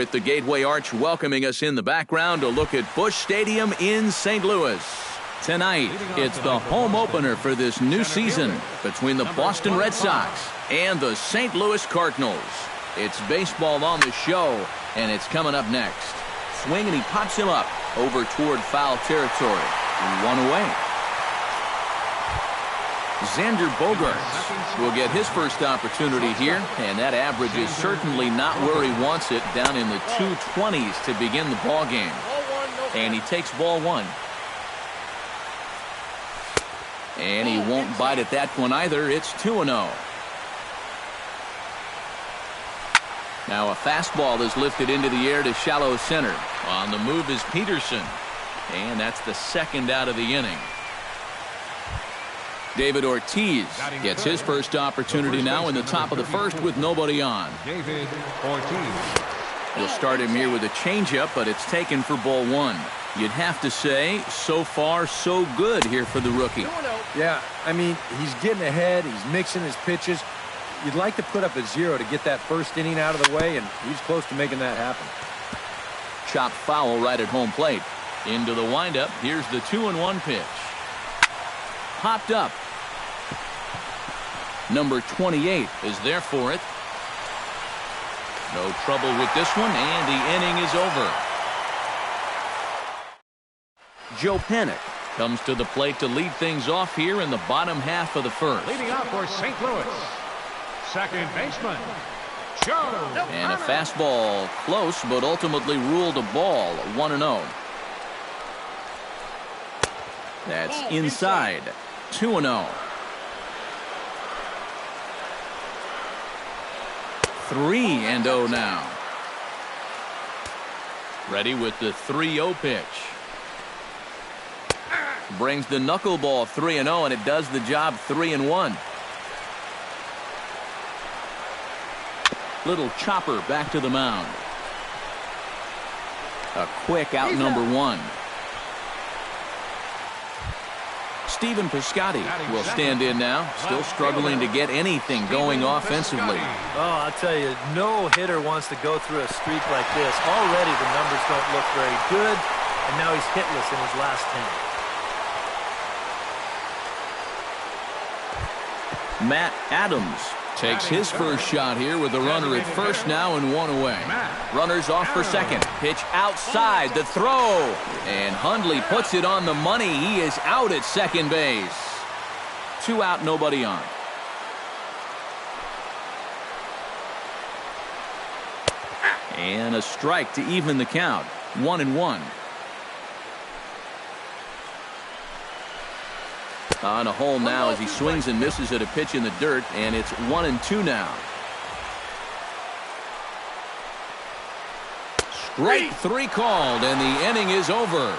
with the Gateway Arch welcoming us in the background to look at Busch Stadium in St. Louis. Tonight, it's the home opener for this new season between the Boston Red Sox and the St. Louis Cardinals. It's baseball on the show, and it's coming up next. Swing, and he pops him up over toward foul territory. One away. Xander Bogaerts will get his first opportunity here, and that average is certainly not where he wants it, down in the 220s to begin the ball game. And he takes ball one. And he won't bite at that one either. It's 2-0. Now a fastball is lifted into the air to shallow center. On the move is Peterson, and that's the second out of the inning. David Ortiz gets his first opportunity now in the top of the first with nobody on. David Ortiz. We'll start him here with a changeup, but it's taken for ball one. You'd have to say, so far, so good here for the rookie. Yeah, I mean, he's getting ahead. He's mixing his pitches. You'd like to put up a 0 to get that first inning out of the way, and he's close to making that happen. Chopped foul right at home plate. Into the windup. Here's the 2-1 pitch. Popped up. Number 28 is there for it. No trouble with this one, and the inning is over. Joe Panik comes to the plate to lead things off here in the bottom half of the first. Leading off for St. Louis, second baseman, Joe. And a fastball close, but ultimately ruled a ball. 1-0. That's inside. 2-0. 3-0 now. Ready with the 3-0 pitch. Brings the knuckleball 3-0, and it does the job. 3-1. Little chopper back to the mound. A quick out number one. Steven Piscotty will stand in now, still struggling to get anything going offensively. Oh, I'll tell you, no hitter wants to go through a streak like this. Already the numbers don't look very good, and now he's hitless in his last 10. Matt Adams takes his first shot here with a runner at first now and one away. Runners off for second. Pitch outside, the throw. And Hundley puts it on the money. He is out at second base. 2 out, nobody on. And a strike to even the count. 1-1. On a hole now as he swings and misses at a pitch in the dirt, and it's 1-2 now. Strike 3 called, and the inning is over.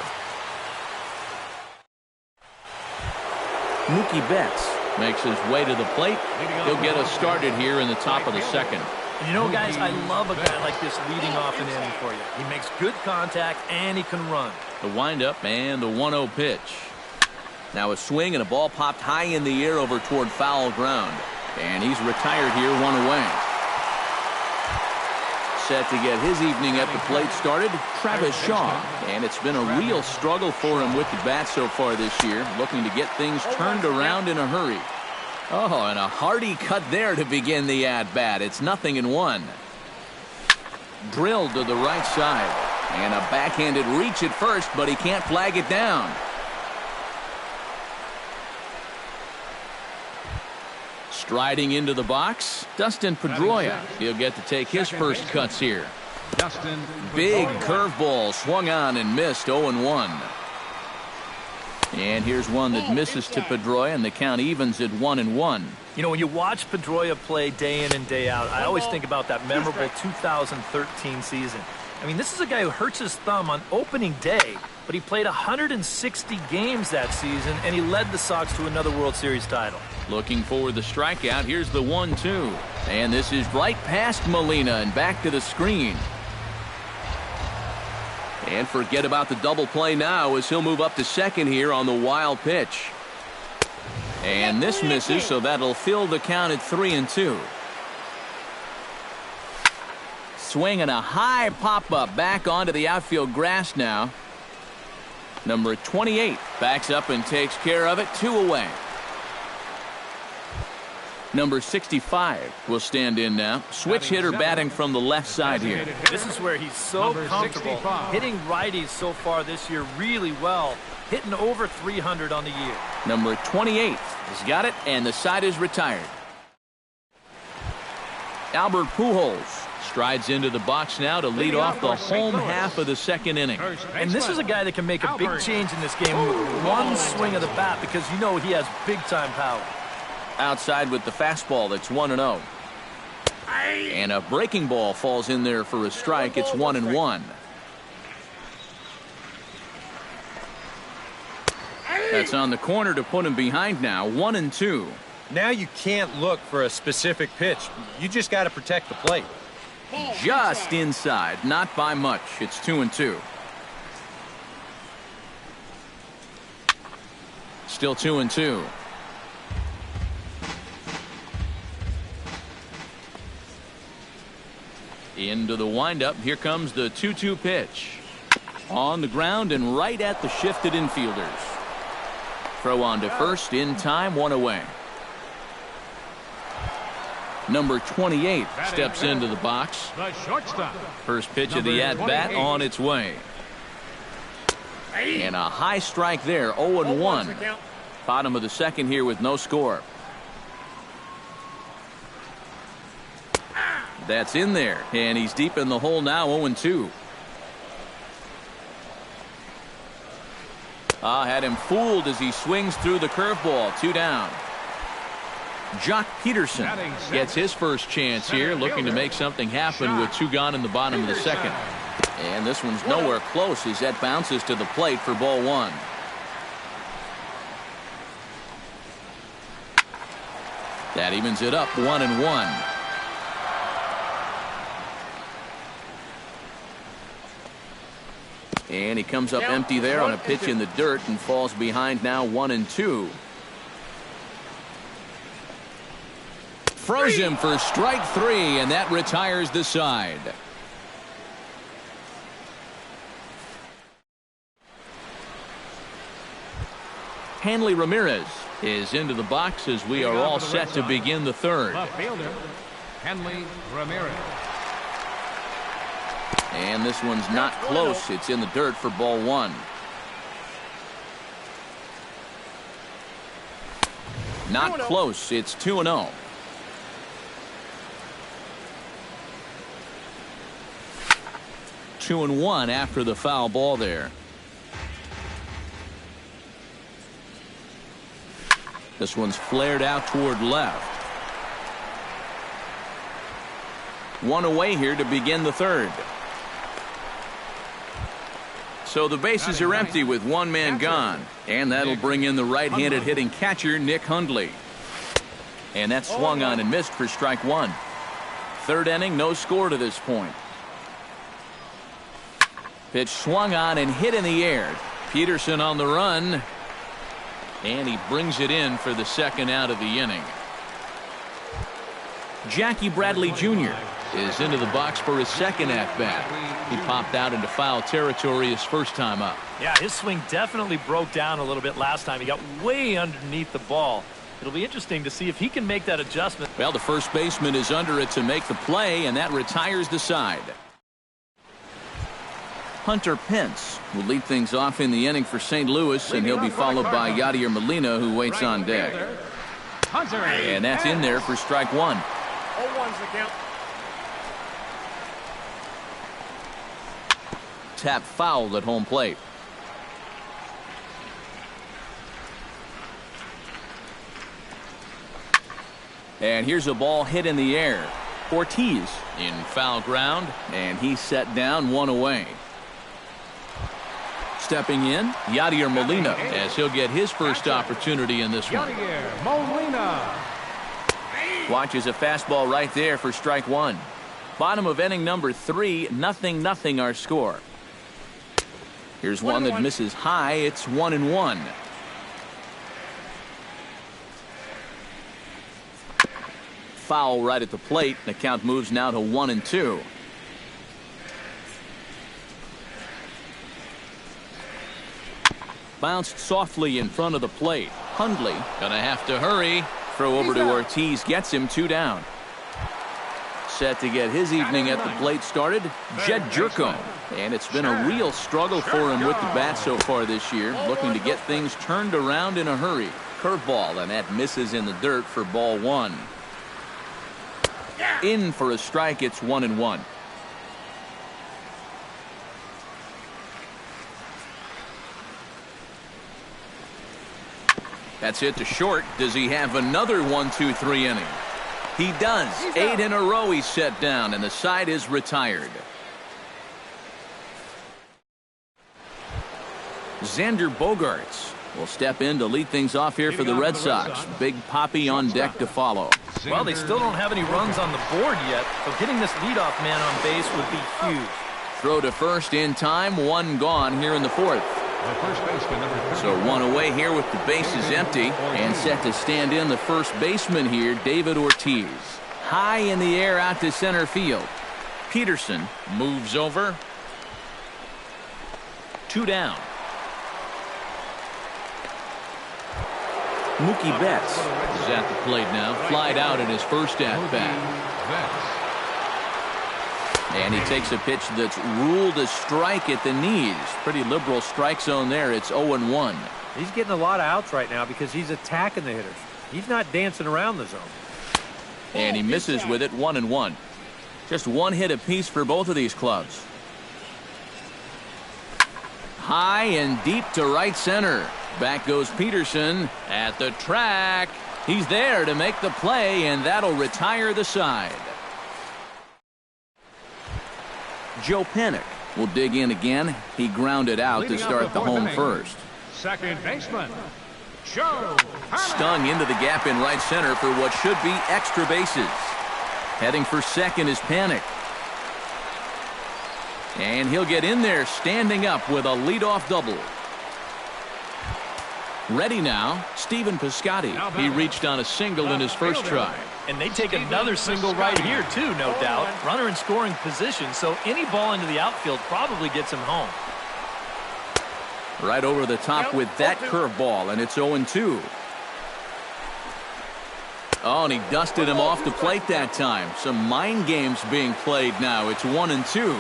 Mookie Betts makes his way to the plate. He'll get us started here in the top of the second. And you know, guys, I love a guy like this leading off an inning for you. He makes good contact, and he can run. The windup and the 1-0 pitch. Now a swing and a ball popped high in the air over toward foul ground. And he's retired here, 1 away. Set to get his evening at the plate started, Travis Shaw. And it's been a real struggle for him with the bat so far this year, looking to get things turned around in a hurry. Oh, and a hearty cut there to begin the at-bat. It's 0-1. Drilled to the right side. And a backhanded reach at first, but he can't flag it down. Striding into the box, Dustin Pedroia. He'll get to take his first cuts here. Big curveball swung on and missed. 0-1. And here's one that misses to Pedroia, and the count evens at 1-1. You know, when you watch Pedroia play day in and day out, I always think about that memorable 2013 season. I mean, this is a guy who hurts his thumb on opening day, but he played 160 games that season, and he led the Sox to another World Series title. Looking for the strikeout. Here's the 1-2. And this is right past Molina and back to the screen. And forget about the double play now as he'll move up to second here on the wild pitch. And this misses, so that'll fill the count at 3-2. swing and a high pop-up back onto the outfield grass now. Number 28 backs up and takes care of it. 2 away. Number 65 will stand in now. Switch hitter batting from the left side here. This is where he's so comfortable. Hitting righties so far this year really well. Hitting over 300 on the year. Number 28 has got it, and the side is retired. Albert Pujols strides into the box now to lead off the home half of the second inning. And this is a guy that can make a big change in this game with one swing of the bat, because you know he has big-time power. Outside with the fastball, that's 1-0. And a breaking ball falls in there for a strike. It's 1-1. That's on the corner to put him behind now. 1-2. Now you can't look for a specific pitch. You just got to protect the plate. Just inside, not by much. It's 2-2. Still 2-2. Into the windup. Here comes the 2-2 pitch. On the ground and right at the shifted infielders. Throw on to first in time, 1 away. Number 28 steps into the box. The shortstop. First pitch of the at-bat on its way. And a high strike there, 0-1. Bottom of the second here with no score. That's in there, and he's deep in the hole now, 0-2. Had him fooled as he swings through the curveball. 2 down. Jock Peterson gets his first chance here, looking to make something happen with 2 gone in the bottom of the second. And this one's nowhere close as that bounces to the plate for ball 1. That evens it up, 1-1. And he comes up empty there on a pitch in the dirt and falls behind now, 1-2. Froze him for strike 3, and that retires the side. Hanley Ramirez is into the box as we are all set to begin the third. Left fielder, Hanley Ramirez. And this one's not close. It's in the dirt for ball 1. Not close. It's 2-0. Two and 1 after the foul ball there. This one's flared out toward left. 1 away here to begin the third. So the bases are empty with 1 man gone. And that'll bring in the right-handed hitting catcher, Nick Hundley. And that's swung on and missed for strike 1. Third inning, no score to this point. Pitch swung on and hit in the air. Peterson on the run. And he brings it in for the second out of the inning. Jackie Bradley Jr. is into the box for his second at-bat. He popped out into foul territory his first time up. Yeah, his swing definitely broke down a little bit last time. He got way underneath the ball. It'll be interesting to see if he can make that adjustment. Well, the first baseman is under it to make the play, and that retires the side. Hunter Pence will lead things off in the inning for St. Louis, and he'll be followed by Yadier Molina, who waits on deck. And that's in there for strike 1. 0-1's the count. Tap fouled at home plate. And here's a ball hit in the air. Ortiz in foul ground, and he's set down, 1 away. Stepping in, Yadier Molina, as he'll get his first opportunity in this one. Yadier Molina. Watches a fastball right there for strike 1. Bottom of inning number 3, 0-0 our score. Here's one that misses high. It's 1-1. Foul right at the plate. The count moves now to 1-2. Bounced softly in front of the plate. Hundley gonna have to hurry. Throw over to Ortiz gets him 2 down. Set to get his evening at the plate started, Kjktojong. And it's been a real struggle for him with the bat so far this year, looking to get things turned around in a hurry. Curveball, and that misses in the dirt for ball 1. In for a strike, it's 1-1. That's hit to short. Does he have another 1-2-3 inning? He does. 8 in a row he's set down, and the side is retired. Xander Bogaerts will step in to lead things off here for the Red Sox. Big Poppy on deck to follow. Well, they still don't have any runs on the board yet, but getting this leadoff man on base would be huge. Throw to first in time. 1 gone here in the 4th. So 1 away here with the bases empty, and set to stand in the first baseman here, David Ortiz. High in the air out to center field. Peterson moves over. 2 down. Mookie Betts is at the plate now. Flied out in his first at-bat. And he takes a pitch that's ruled a strike at the knees. Pretty liberal strike zone there. It's 0-1. He's getting a lot of outs right now because he's attacking the hitters. He's not dancing around the zone. And he misses with it. 1-1. Just 1 hit apiece for both of these clubs. High and deep to right center. Back goes Peterson at the track. He's there to make the play, and that'll retire the side. Joe Panik will dig in again. He grounded out to start the home first. Second baseman, Joe Panik. Stung into the gap in right center for what should be extra bases. Heading for second is Panik. And he'll get in there standing up with a leadoff double. Ready now, Stephen Piscotty. He reached on a single in his first try. And they take another single right here, too, no doubt. Runner in scoring position, so any ball into the outfield probably gets him home. Right over the top with that curveball, and it's 0-2. Oh, and he dusted him off the plate that time. Some mind games being played now. It's 1-2.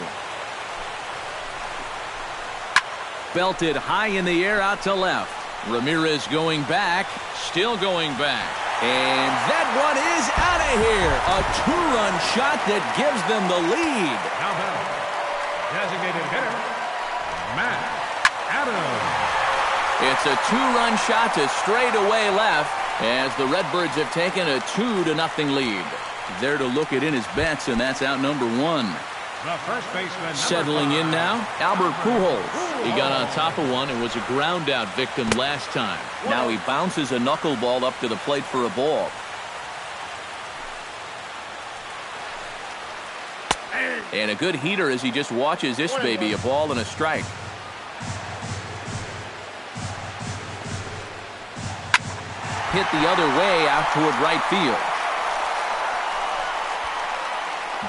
Belted high in the air out to left. Ramirez going back, still going back. And that one is out of here. A 2-run shot that gives them the lead. Now batting, designated hitter, Matt Adams. It's a 2-run shot to straightaway left as the Redbirds have taken a 2-0 lead. There to look at in his bets, and that's out number 1. The first baseman, Settling in now, Albert Pujols. He got on top of one and was a ground out victim last time. Now he bounces a knuckleball up to the plate for a ball. And a good heater as he just watches this baby, a ball and a strike. Hit the other way out toward right field.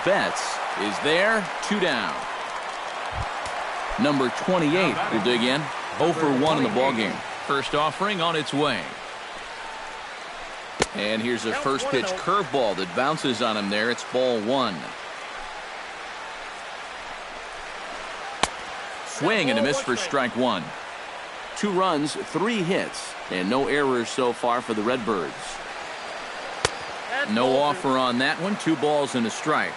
Betts is there, 2 down. Number 28 will dig in. 0 for 1 in the ballgame. First offering on its way. And here's a first pitch curveball that bounces on him there. It's ball 1. Swing and a miss for strike 1. 2 runs, 3 hits, and no errors so far for the Redbirds. No offer on that one. 2 balls and a strike.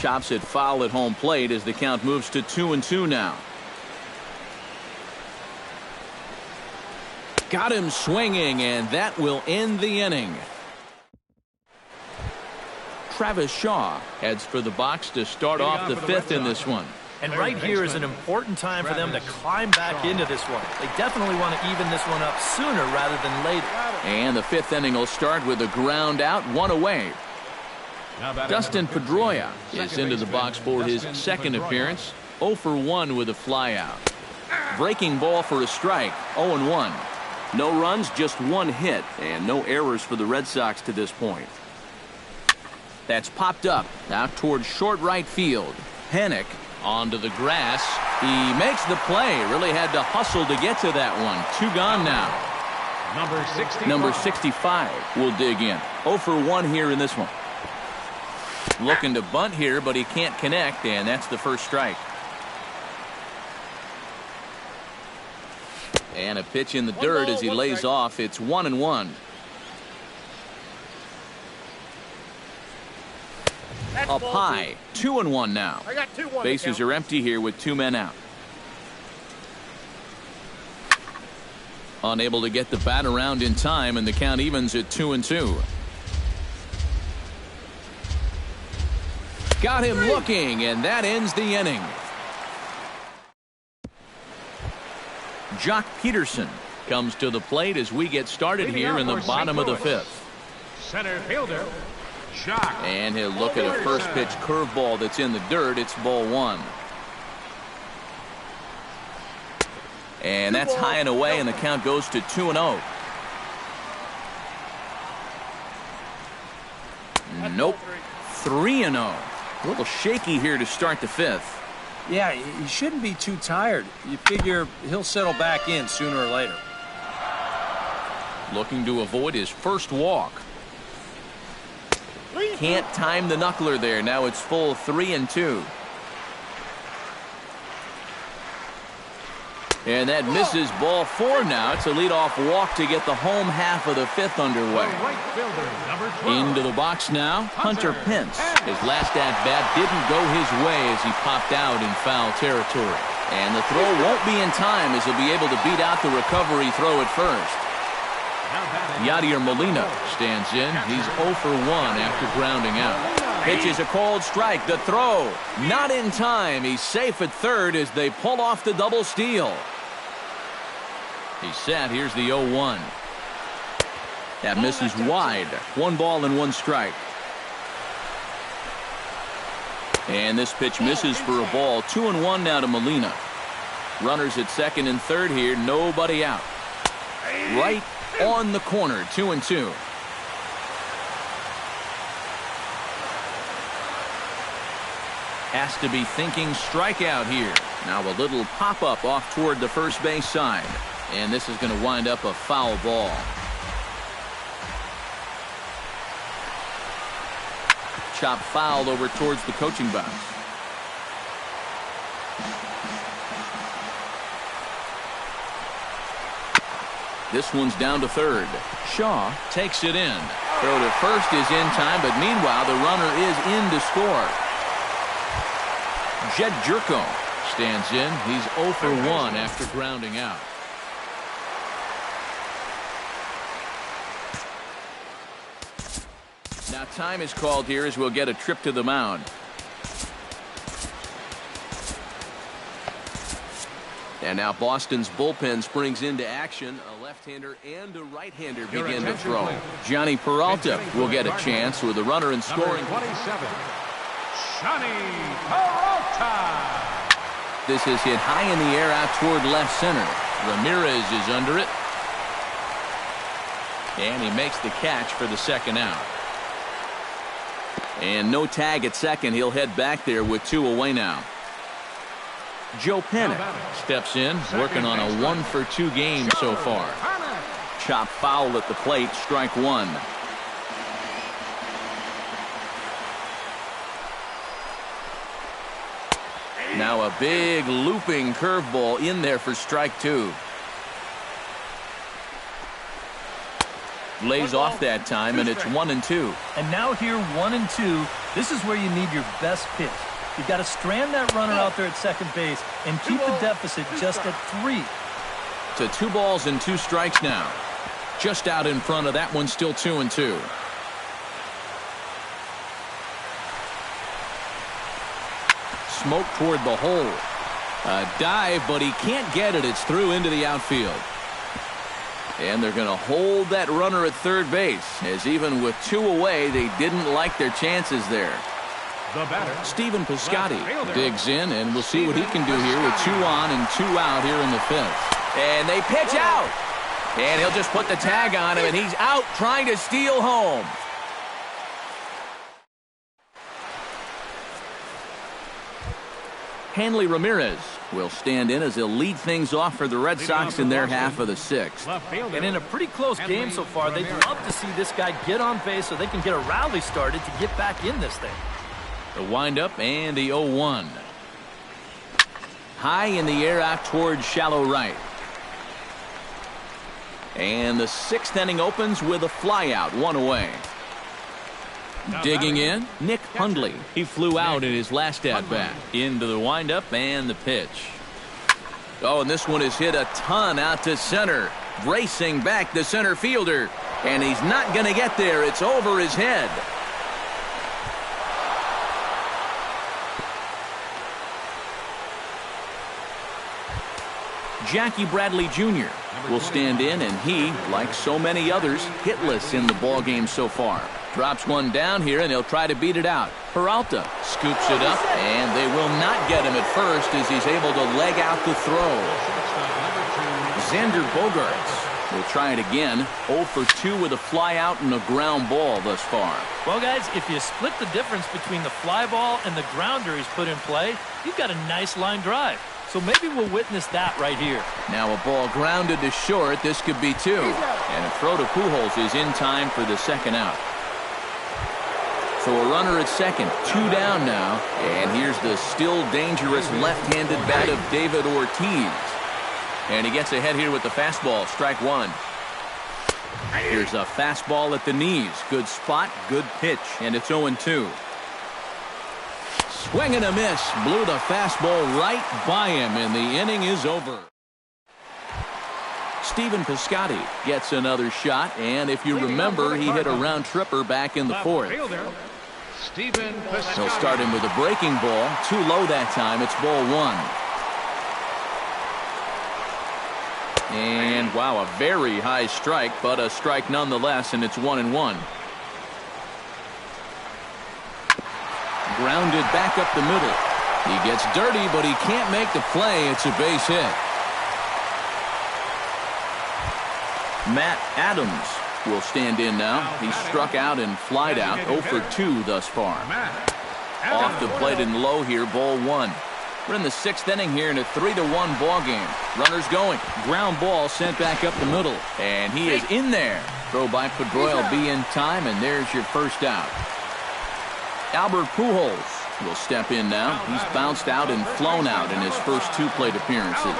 Chops it foul at home plate as the count moves to 2-2 now. Got him swinging, and that will end the inning. Travis Shaw heads for the box to start off the 5th in this one. And right here is an important time for them to climb back into this one. They definitely want to even this one up sooner rather than later. And the 5th inning will start with a ground out, 1 away. Dustin Pedroia is into the box for his second appearance. 0 for 1 with a flyout. Breaking ball for a strike, 0-1. No runs, just 1 hit, and no errors for the Red Sox to this point. That's popped up out towards short right field. Panik Onto the grass. He makes the play. Really had to hustle to get to that one. 2 gone now. Number 65 will dig in. 0 for 1 here in this one. Looking to bunt here, but he can't connect, and that's the first strike. And a pitch in the dirt as he lays off. It's 1-1. Up high, 2-1 now. Bases are empty here with 2 men out. Unable to get the bat around in time, and the count evens at 2-2. Got him looking, and that ends the inning. Jock Peterson comes to the plate as we get started here in the bottom of the 5th. Center fielder, Jock. And he'll look at a first pitch curveball that's in the dirt. It's ball 1. And that's high and away, and the count goes to 2-0. Nope. 3-0. A little shaky here to start the 5th. Yeah, he shouldn't be too tired. You figure he'll settle back in sooner or later. Looking to avoid his first walk. Can't time the knuckler there. Now it's full 3-2. And that misses ball 4 now. It's a leadoff walk to get the home half of the 5th underway. Into the box now, Hunter Pence. His last at-bat didn't go his way as he popped out in foul territory. And the throw won't be in time as he'll be able to beat out the recovery throw at first. Yadier Molina stands in. He's 0 for 1 after grounding out. Pitches a cold strike. The throw not in time. He's safe at third as they pull off the double steal. He's set. Here's the 0-1. That misses wide. 1 ball and 1 strike. And this pitch misses for a ball. 2-1 now to Molina. Runners at second and third here. Nobody out. Right on the corner. 2-2. Has to be thinking strikeout here. Now a little pop-up off toward the first base side. And this is going to wind up a foul ball. Chop foul over towards the coaching box. This one's down to third. Shaw takes it in. Throw to first is in time, but meanwhile the runner is in to score. Jed Jerko stands in. He's 0 for 1 after grounding out. Now time is called here as we'll get a trip to the mound. And now Boston's bullpen springs into action. A left-hander and a right-hander begin to throw. Johnny Peralta will get a chance with a runner in scoring. 27, Johnny Peralta. This is hit high in the air out toward left center. Ramirez is under it. And he makes the catch for the second out. And no tag at second. He'll head back there with 2 away now. Joe Pennick steps in, working on a 1 for 2 game so far. Chop foul at the plate, strike 1. Now a big looping curveball in there for strike 2. Lays off that time, and it's 1-2. And now here 1-2. This is where you need your best pitch. You've got to strand that runner out there at second base and keep the deficit just at 3. To 2 balls and 2 strikes now. Just out in front of that one, still 2-2. Smoke toward the hole. A dive, but he can't get it. It's through into the outfield. And they're going to hold that runner at third base, as even with 2 away, they didn't like their chances there. The batter, Stephen Piscotty digs in, and we'll see what he can do here with 2 on and 2 out here in the 5th. And they pitch out. And he'll just put the tag on him, and he's out trying to steal home. Hanley Ramirez will stand in as he'll lead things off for the Red Sox in their half of the sixth. And in a pretty close game so far, they'd love to see this guy get on base so they can get a rally started to get back in this thing. The windup and the 0-1. High in the air out towards shallow right. And the sixth inning opens with a flyout, one away. Digging in, Nick Hundley. He flew out in his last at-bat. Into the windup and the pitch. Oh, and this one is hit a ton out to center. Racing back the center fielder. And he's not going to get there. It's over his head. Jackie Bradley Jr. will stand in, and he, like so many others, hitless in the ballgame so far. Drops one down here, and he'll try to beat it out. Peralta scoops it up, and they will not get him at first as he's able to leg out the throw. Xander Bogaerts will try it again. 0 for 2 with a fly out and a ground ball thus far. Well, guys, if you split the difference between the fly ball and the grounder he's put in play, you've got a nice line drive. So maybe we'll witness that right here. Now a ball grounded to short. This could be 2. And a throw to Pujols is in time for the second out. So a runner at second, 2 down now. And here's the still dangerous left-handed bat of David Ortiz. And he gets ahead here with the fastball, strike 1. Here's a fastball at the knees. Good spot, good pitch, and it's 0-2. Swing and a miss. Blew the fastball right by him, and the inning is over. Stephen Piscotty gets another shot, and if you remember, he hit a round tripper back in the 4th. He'll start him with a breaking ball. Too low that time. It's ball 1. And, wow, a very high strike, but a strike nonetheless, and it's 1-1. Grounded back up the middle. He gets dirty, but he can't make the play. It's a base hit. Matt Adams will stand in now. He struck out and flied out. 0 for 2 thus far. Off the plate and low here, ball 1. We're in the 6th inning here in a 3-1 ball game. Runners going. Ground ball sent back up the middle. And he is in there. Throw by Pedroia will be in time, and there's your first out. Albert Pujols will step in now. He's bounced out and flown out in his first 2 plate appearances.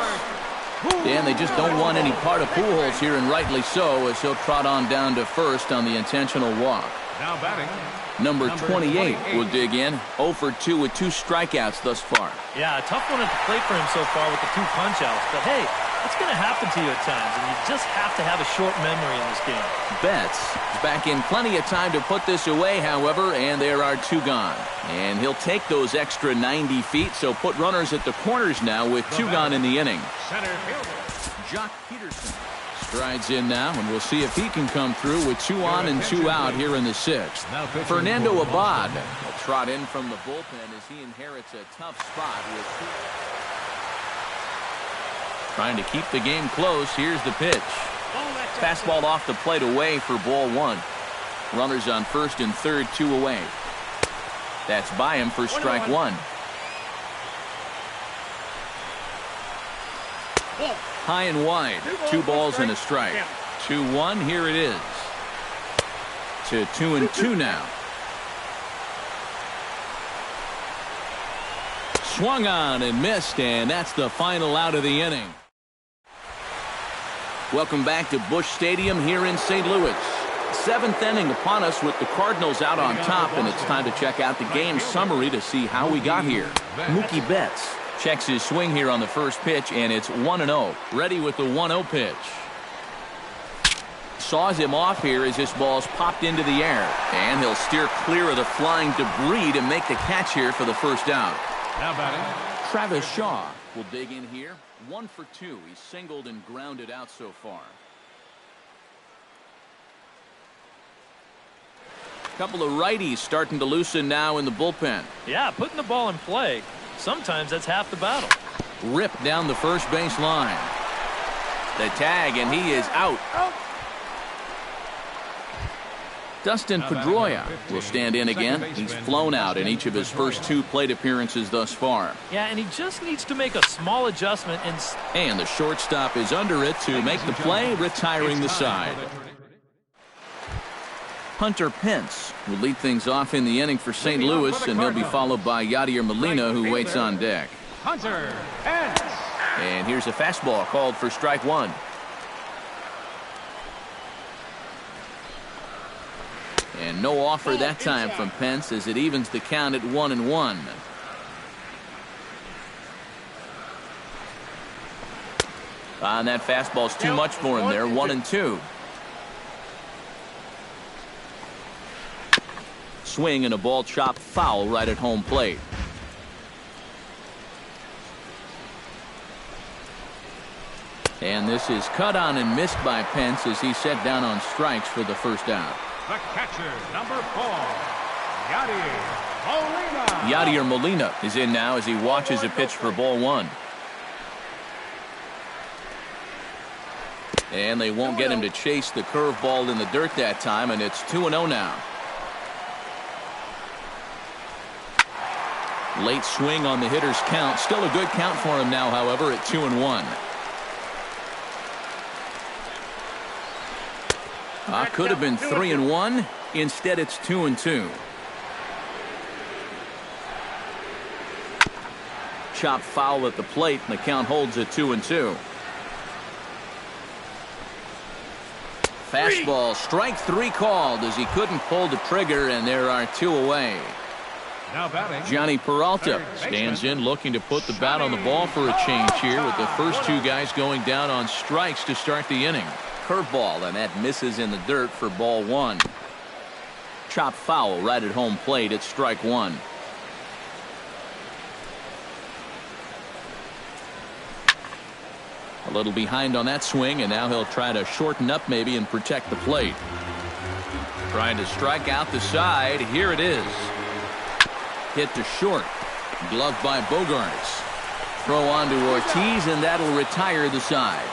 And they just don't want any part of Pujols here, and rightly so, as he'll trot on down to first on the intentional walk. Now batting. Number 28 will dig in. 0 for 2 with 2 strikeouts thus far. Yeah, a tough one at the plate for him so far with the 2 punch-outs. But hey, it's going to happen to you at times, and you just have to have a short memory in this game. Betts is back in plenty of time to put this away, however, and there are 2 gone. And he'll take those extra 90 feet, so put runners at the corners now with 2 gone in the inning. Center fielder. Jock Peterson strides in now, and we'll see if he can come through with 2 on and 2 out here in the 6th. Fernando Abad will trot in from the bullpen as he inherits a tough spot with 2. Trying to keep the game close. Here's the pitch. Fastball off the plate away for ball 1. Runners on first and third, 2 away. That's by him for strike 1. High and wide. 2 balls and a strike. 2-1. Here it is. To 2-2 now. Swung on and missed, and that's the final out of the inning. Welcome back to Busch Stadium here in St. Louis. 7th inning upon us with the Cardinals out on top, and it's time to check out the game summary to see how we got here. Mookie Betts checks his swing here on the first pitch, and it's 1-0. Ready with the 1-0 pitch. Saws him off here as this ball's popped into the air, and he'll steer clear of the flying debris to make the catch here for the first out. Now batting. Travis Shaw will dig in here. 1 for 2. He's singled and grounded out so far. Couple of righties starting to loosen now in the bullpen. Yeah, putting the ball in play. Sometimes that's half the battle. Ripped down the first base line. The tag, and he is out. Dustin Pedroia will stand in again. He's flown out in each of his first 2 plate appearances thus far. Yeah, and he just needs to make a small adjustment. And the shortstop is under it to make the play, retiring the side. Hunter Pence will lead things off in the inning for St. Louis, and he'll be followed by Yadier Molina, who waits on deck. Hunter Pence. And here's a fastball called for strike 1. And no offer that time from Pence as it evens the count at 1-1. And that fastball's too much for him there, 1-2. Swing and a ball chopped foul right at home plate. And this is cut on and missed by Pence as he's set down on strikes for the first out. The catcher, number 4, Yadier Molina. Yadier Molina is in now as he watches a pitch for ball 1. And they won't get him to chase the curveball in the dirt that time, and it's 2-0 now. Late swing on the hitter's count. Still a good count for him now, however, at 2-1. Could have been 3-1. Instead, it's 2-2. Chop foul at the plate, and the count holds at 2-2. Fastball, strike 3 called as he couldn't pull the trigger, and there are 2 away. Now batting, Johnny Peralta stands in, looking to put the bat on the ball for a change here, with the first 2 guys going down on strikes to start the inning. Curveball, and that misses in the dirt for ball 1. Chop foul right at home plate at strike 1. A little behind on that swing, and now he'll try to shorten up maybe and protect the plate. Trying to strike out the side. Here it is. Hit to short. Gloved by Bogarts. Throw on to Ortiz, and that'll retire the side.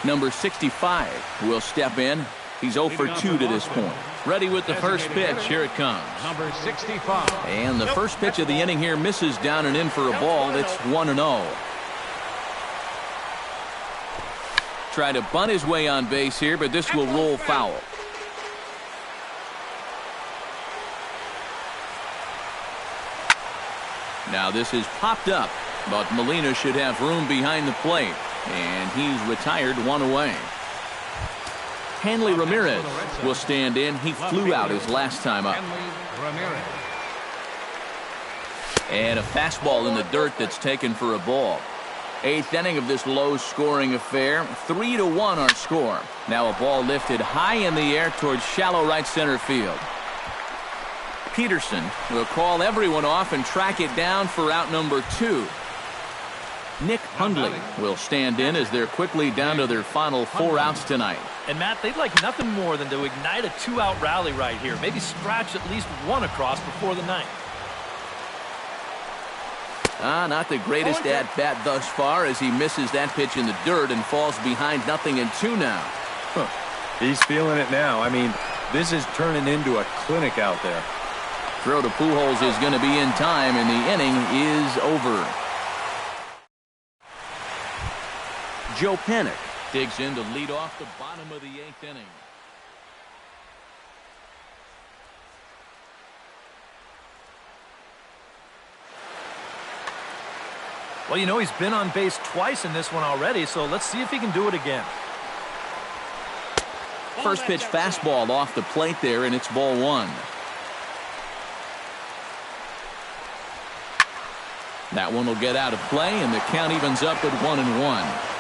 Number 65 will step in. He's 0 for 2 to this point. Ready with the first pitch. Here it comes. number 65. And the first pitch of the inning here misses down and in for a ball. It's 1-0. Try to bunt his way on base here, but this will roll foul. Now this is popped up, but Molina should have room behind the plate. And he's retired 1 away. Hanley Ramirez will stand in. He flew out his last time up. And a fastball in the dirt that's taken for a ball. 8th inning of this low-scoring affair. 3-1 our score. Now a ball lifted high in the air towards shallow right center field. Peterson will call everyone off and track it down for out number 2. Nick Hundley will stand in as they're quickly down to their final 4 outs tonight. And Matt, they'd like nothing more than to ignite a 2-out rally right here. Maybe scratch at least 1 across before the 9th. Not the greatest at-bat thus far as he misses that pitch in the dirt and falls behind 0-2 now. He's feeling it now. I mean, this is turning into a clinic out there. Throw to Pujols is going to be in time, and the inning is over. Joe Panik digs in to lead off the bottom of the 8th inning. Well, you know, he's been on base twice in this one already, so let's see if he can do it again. First pitch fastball off the plate there, and it's ball 1. That one will get out of play, and the count evens up at 1-1.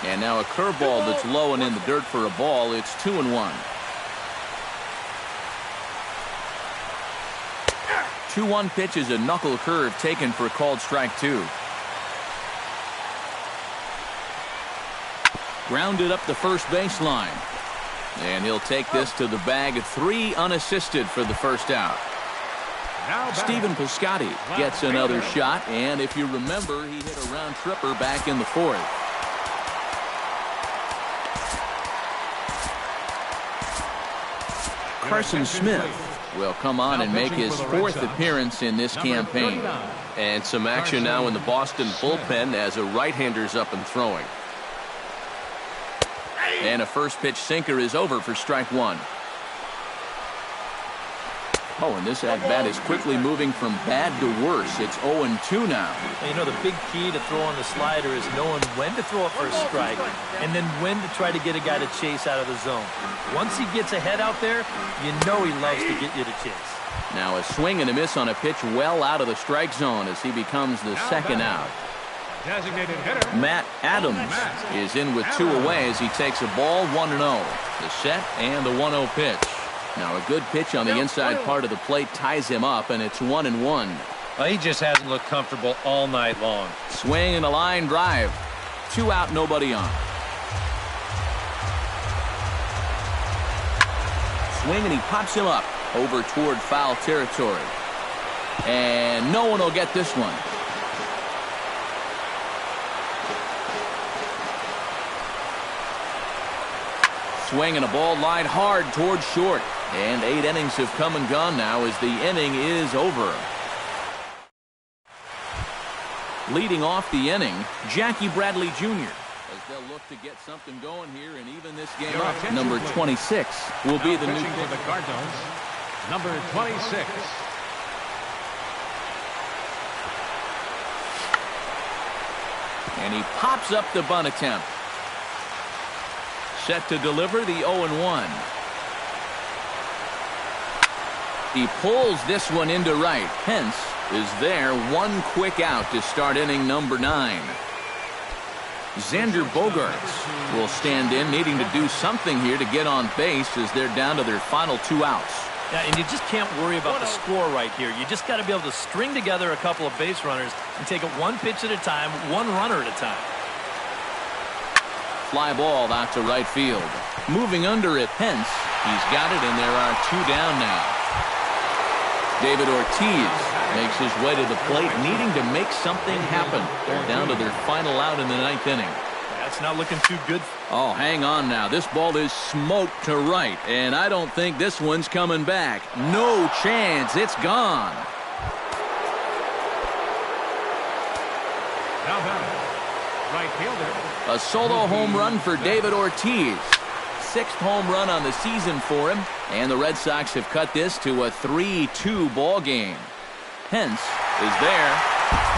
And now a curveball that's low and in the dirt for a ball. It's 2-1. 2-1 pitch is a knuckle curve taken for called strike 2. Grounded up the first baseline. And he'll take this to the bag of 3 unassisted for the first out. Now batting. Stephen Piscotty gets another shot, and if you remember, he hit a round tripper back in the fourth. Carson Smith will come on and make his fourth appearance in this campaign. And some action now in the Boston bullpen as a right-hander's up and throwing. And a first pitch sinker is over for strike one. Oh, and this at-bat is quickly moving from bad to worse. It's 0-2 now. Well, you know, the big key to throwing the slider is knowing when to throw it for a strike and then when to try to get a guy to chase out of the zone. Once he gets ahead out there, you know he loves to get you to chase. Now a swing and a miss on a pitch well out of the strike zone as he becomes the second out. Designated hitter. Matt Adams is in with two away as he takes a ball 1-0. The set and the 1-0 pitch. Now a good pitch on the inside part of the plate ties him up, and it's 1-1. Well, he just hasn't looked comfortable all night long. Swing and a line drive. 2 out, nobody on. Swing and he pops him up over toward foul territory. And no one will get this one. Swing and a ball lined hard toward short. And 8 innings have come and gone now as the inning is over. Leading off the inning, Jackie Bradley Jr. as they'll look to get something going here and even this game up. Number 26 will be the new pitcher for the Cardinals. Number 26. And he pops up the bunt attempt. Set to deliver the 0-1. He pulls this one into right. Hence is there, one quick out to start inning number 9. Xander Bogaerts will stand in, needing to do something here to get on base as they're down to their final 2 outs. Yeah, and you just can't worry about the score right here. You just got to be able to string together a couple of base runners and take it one pitch at a time, one runner at a time. Fly ball out to right field. Moving under at Hence. He's got it, and there are 2 down now. David Ortiz makes his way to the plate, needing to make something happen. They're down to their final out in the 9th inning. That's not looking too good. Oh, hang on now. This ball is smoked to right, and I don't think this one's coming back. No chance. It's gone. Now batting, right fielder. A solo home run for David Ortiz. 6th home run on the season for him, and the Red Sox have cut this to a 3-2 ball game. Hence is there,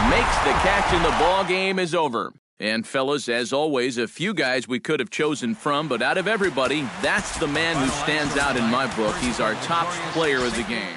makes the catch, and the ball game is over. And fellas, as always, a few guys we could have chosen from, but out of everybody, that's the man who stands out in my book. He's our top player of the game.